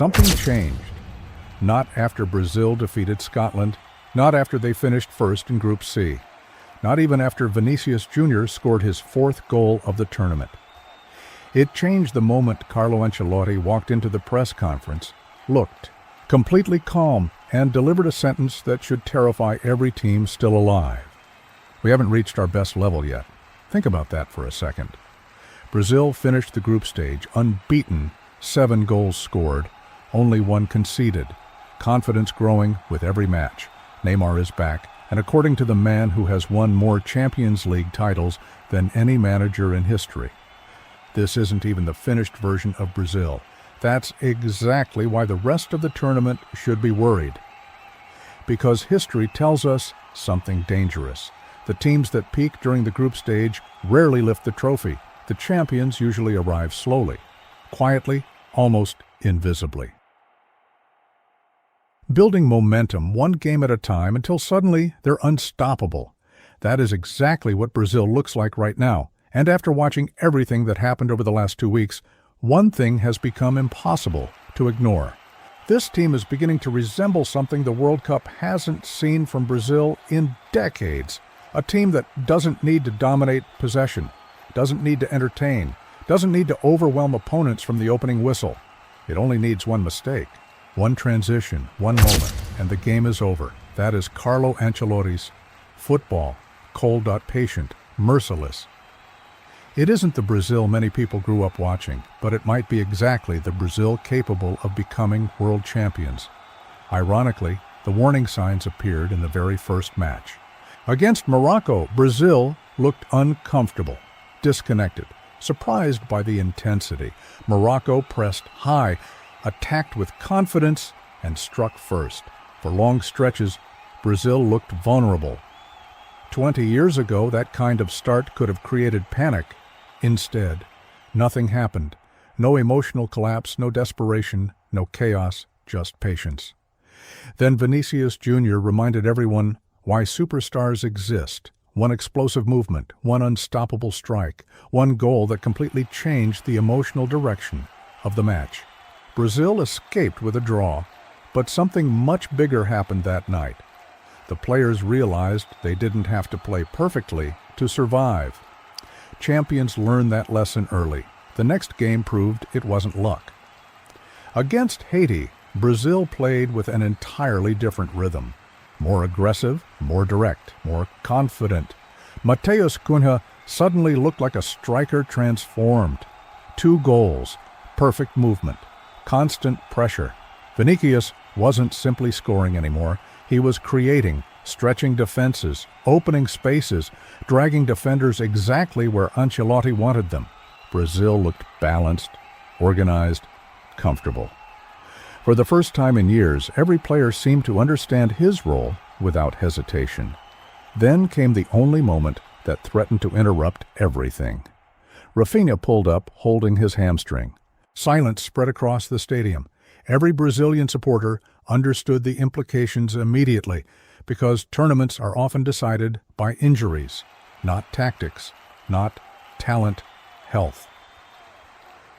something changed. Not after Brazil defeated Scotland, not after they finished first in Group C, not even after Vinicius Jr. scored his fourth goal of the tournament. It changed the moment Carlo Ancelotti walked into the press conference, looked completely calm, and delivered a sentence that should terrify every team still alive. We haven't reached our best level yet. Think about that for a second. Brazil finished the group stage unbeaten, 7 goals scored, only 1 conceded. Confidence growing with every match. Neymar is back, and according to the man who has won more Champions League titles than any manager in history. This isn't even the finished version of Brazil. That's exactly why the rest of the tournament should be worried. Because history tells us something dangerous. The teams that peak during the group stage rarely lift the trophy. The champions usually arrive slowly, quietly, almost invisibly. Building momentum one game at a time until suddenly they're unstoppable. That is exactly what Brazil looks like right now. And after watching everything that happened over the last 2 weeks, one thing has become impossible to ignore. This team is beginning to resemble something the World Cup hasn't seen from Brazil in decades. A team that doesn't need to dominate possession, doesn't need to entertain, doesn't need to overwhelm opponents from the opening whistle. It only needs one mistake, one transition, one moment, and the game is over. That is Carlo Ancelotti's football, cold, patient, merciless. It isn't the Brazil many people grew up watching, but it might be exactly the Brazil capable of becoming world champions. Ironically, the warning signs appeared in the very first match. Against Morocco, Brazil looked uncomfortable, disconnected, surprised by the intensity. Morocco pressed high, attacked with confidence, and struck first. For long stretches, Brazil looked vulnerable. 20 years ago, that kind of start could have created panic. Instead, nothing happened. No emotional collapse, no desperation, no chaos, just patience. Then Vinicius Jr. reminded everyone why superstars exist. One explosive movement, one unstoppable strike, one goal that completely changed the emotional direction of the match. Brazil escaped with a draw, but something much bigger happened that night. The players realized they didn't have to play perfectly to survive. Champions learned that lesson early. The next game proved it wasn't luck. Against Haiti, Brazil played with an entirely different rhythm. More aggressive, more direct, more confident. Matheus Cunha suddenly looked like a striker transformed. 2 goals, perfect movement, constant pressure. Vinicius wasn't simply scoring anymore. He was creating, stretching defenses, opening spaces, dragging defenders exactly where Ancelotti wanted them. Brazil looked balanced, organized, comfortable. For the first time in years, every player seemed to understand his role without hesitation. Then came the only moment that threatened to interrupt everything. Rafinha pulled up, holding his hamstring. Silence spread across the stadium. Every Brazilian supporter understood the implications immediately, because tournaments are often decided by injuries, not tactics, not talent, health.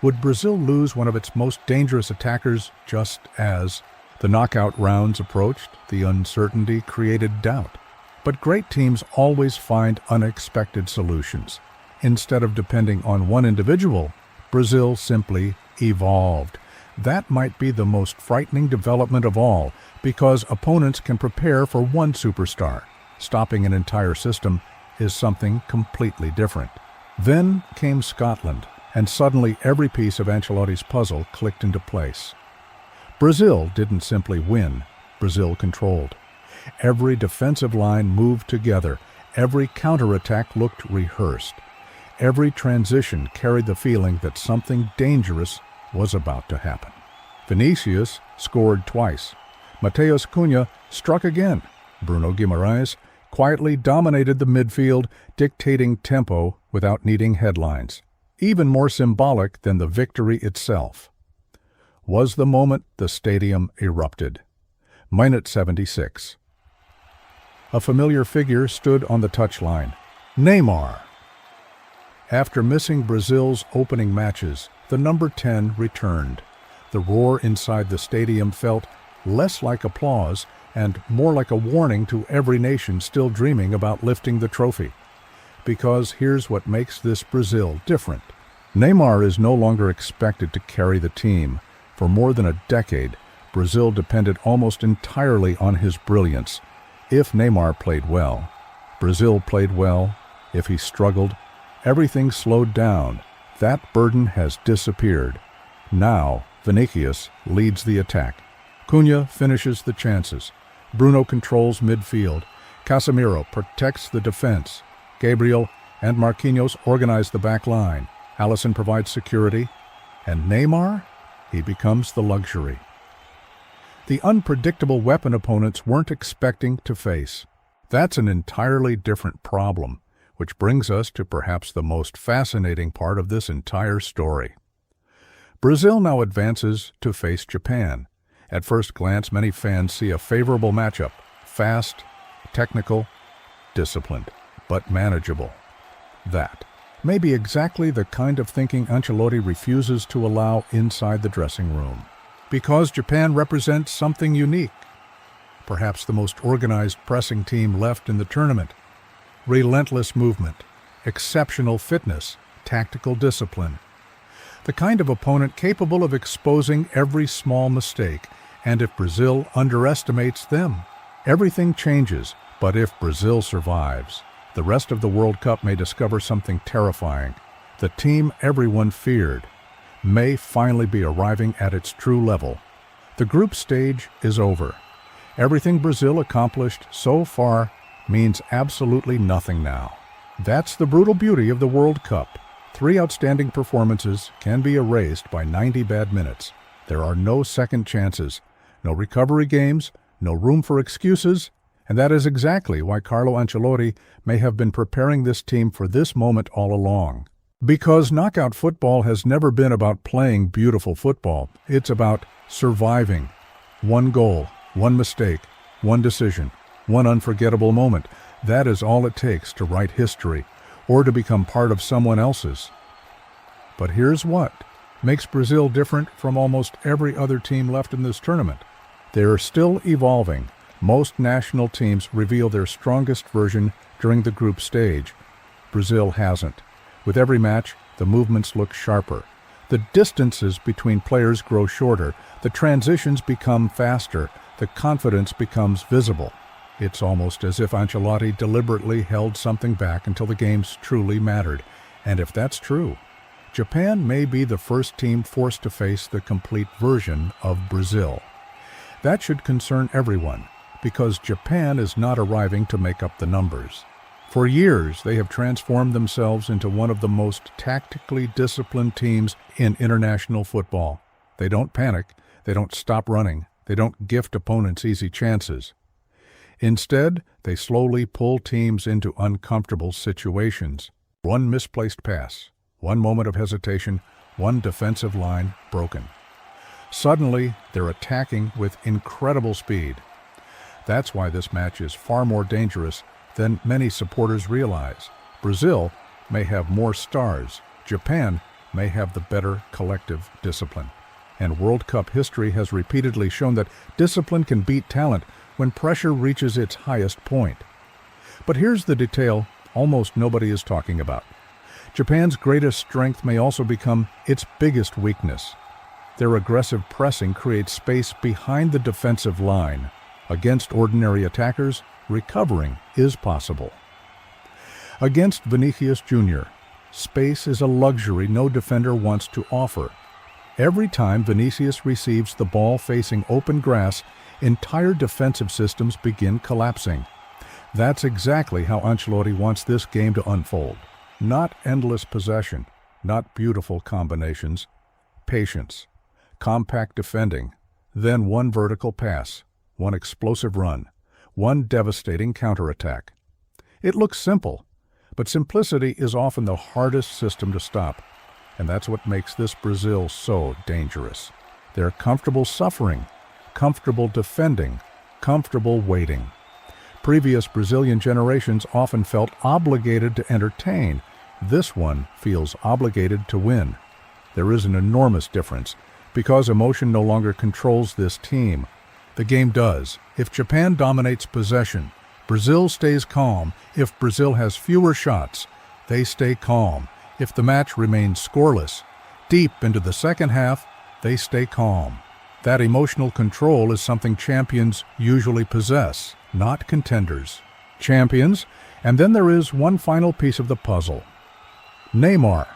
Would Brazil lose one of its most dangerous attackers just as the knockout rounds approached? The uncertainty created doubt. But great teams always find unexpected solutions. Instead of depending on one individual, Brazil simply evolved. That might be the most frightening development of all, because opponents can prepare for one superstar. Stopping an entire system is something completely different. Then came Scotland, and suddenly every piece of Ancelotti's puzzle clicked into place. Brazil didn't simply win, Brazil controlled. Every defensive line moved together, every counterattack looked rehearsed. Every transition carried the feeling that something dangerous was about to happen. Vinicius scored twice. Matheus Cunha struck again. Bruno Guimarães quietly dominated the midfield, dictating tempo without needing headlines. Even more symbolic than the victory itself was the moment the stadium erupted. Minute 76. A familiar figure stood on the touchline. Neymar. After missing Brazil's opening matches, the number 10 returned. The roar inside the stadium felt less like applause and more like a warning to every nation still dreaming about lifting the trophy. Because here's what makes this Brazil different. Neymar is no longer expected to carry the team. For more than a decade, Brazil depended almost entirely on his brilliance. If Neymar played well, Brazil played well. If he struggled, everything slowed down. That burden has disappeared. Now, Vinicius leads the attack. Cunha finishes the chances. Bruno controls midfield. Casemiro protects the defense. Gabriel and Marquinhos organize the back line. Alisson provides security. And Neymar? He becomes the luxury. The unpredictable weapon opponents weren't expecting to face. That's an entirely different problem, which brings us to perhaps the most fascinating part of this entire story. Brazil now advances to face Japan. At first glance, many fans see a favorable matchup: fast, technical, disciplined, but manageable. That may be exactly the kind of thinking Ancelotti refuses to allow inside the dressing room. Because Japan represents something unique. Perhaps the most organized pressing team left in the tournament. Relentless movement, exceptional fitness, tactical discipline. The kind of opponent capable of exposing every small mistake, and if Brazil underestimates them, everything changes. But if Brazil survives, the rest of the World Cup may discover something terrifying. The team everyone feared may finally be arriving at its true level. The group stage is over. Everything Brazil accomplished so far means absolutely nothing now. That's the brutal beauty of the World Cup. 3 outstanding performances can be erased by 90 bad minutes. There are no second chances, no recovery games, no room for excuses, and that is exactly why Carlo Ancelotti may have been preparing this team for this moment all along. Because knockout football has never been about playing beautiful football. It's about surviving. One goal, one mistake, one decision, one unforgettable moment. That is all it takes to write history or to become part of someone else's. But here's what makes Brazil different from almost every other team left in this tournament. They are still evolving. Most national teams reveal their strongest version during the group stage. Brazil hasn't. With every match, the movements look sharper. The distances between players grow shorter. The transitions become faster. The confidence becomes visible. It's almost as if Ancelotti deliberately held something back until the games truly mattered. And if that's true, Japan may be the first team forced to face the complete version of Brazil. That should concern everyone, because Japan is not arriving to make up the numbers. For years, they have transformed themselves into one of the most tactically disciplined teams in international football. They don't panic, they don't stop running, they don't gift opponents easy chances. Instead, they slowly pull teams into uncomfortable situations. One misplaced pass, one moment of hesitation, one defensive line broken. Suddenly, they're attacking with incredible speed. That's why this match is far more dangerous than many supporters realize. Brazil may have more stars. Japan may have the better collective discipline. And World Cup history has repeatedly shown that discipline can beat talent when pressure reaches its highest point. But here's the detail almost nobody is talking about. Japan's greatest strength may also become its biggest weakness. Their aggressive pressing creates space behind the defensive line. Against ordinary attackers, recovering is possible. Against Vinicius Jr., space is a luxury no defender wants to offer. Every time Vinicius receives the ball facing open grass, entire defensive systems begin collapsing. That's exactly how Ancelotti wants this game to unfold. Not endless possession, not beautiful combinations. Patience, compact defending, then one vertical pass, one explosive run, one devastating counterattack. It looks simple, but simplicity is often the hardest system to stop, and that's what makes this Brazil so dangerous. They're comfortable suffering, comfortable defending, comfortable waiting. Previous Brazilian generations often felt obligated to entertain. This one feels obligated to win. There is an enormous difference because emotion no longer controls this team. The game does. If Japan dominates possession, Brazil stays calm. If Brazil has fewer shots, they stay calm. If the match remains scoreless, deep into the second half, they stay calm. That emotional control is something champions usually possess, not contenders. Champions, and then there is one final piece of the puzzle. Neymar.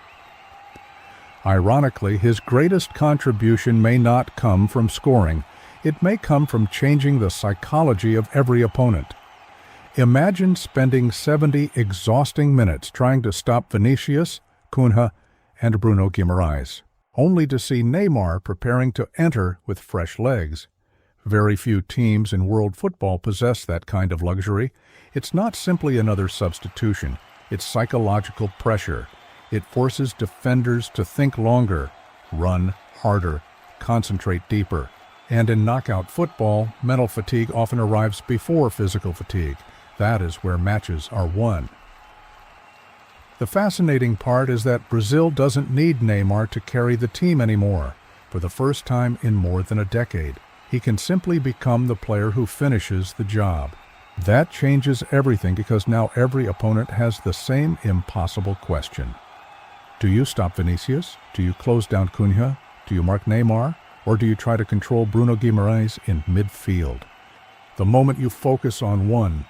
Ironically, his greatest contribution may not come from scoring. It may come from changing the psychology of every opponent. Imagine spending 70 exhausting minutes trying to stop Vinicius, Cunha, and Bruno Guimaraes, only to see Neymar preparing to enter with fresh legs. Very few teams in world football possess that kind of luxury. It's not simply another substitution. It's psychological pressure. It forces defenders to think longer, run harder, concentrate deeper. And in knockout football, mental fatigue often arrives before physical fatigue. That is where matches are won. The fascinating part is that Brazil doesn't need Neymar to carry the team anymore. For the first time in more than a decade, he can simply become the player who finishes the job. That changes everything because now every opponent has the same impossible question. Do you stop Vinicius? Do you close down Cunha? Do you mark Neymar? Or do you try to control Bruno Guimaraes in midfield? The moment you focus on one,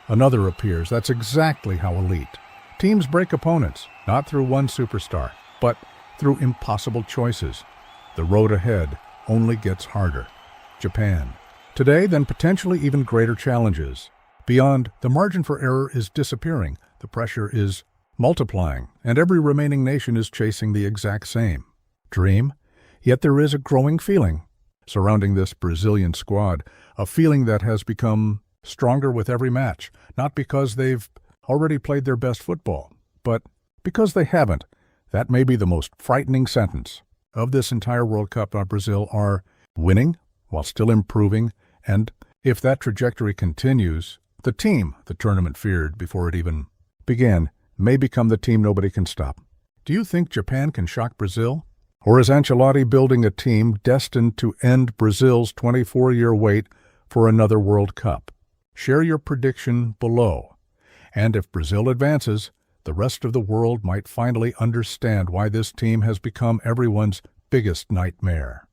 another appears. That's exactly how elite. Teams break opponents, not through one superstar, but through impossible choices. The road ahead only gets harder. Japan. Today, then potentially even greater challenges. Beyond, the margin for error is disappearing, the pressure is multiplying, and every remaining nation is chasing the exact same dream. Yet there is a growing feeling surrounding this Brazilian squad, a feeling that has become stronger with every match, not because they've already played their best football, but because they haven't. That may be the most frightening sentence of this entire World Cup. Brazil are winning while still improving, and if that trajectory continues, the team the tournament feared before it even began may become the team nobody can stop. Do you think Japan can shock Brazil? Or is Ancelotti building a team destined to end Brazil's 24-year wait for another World Cup? Share your prediction below. And if Brazil advances, the rest of the world might finally understand why this team has become everyone's biggest nightmare.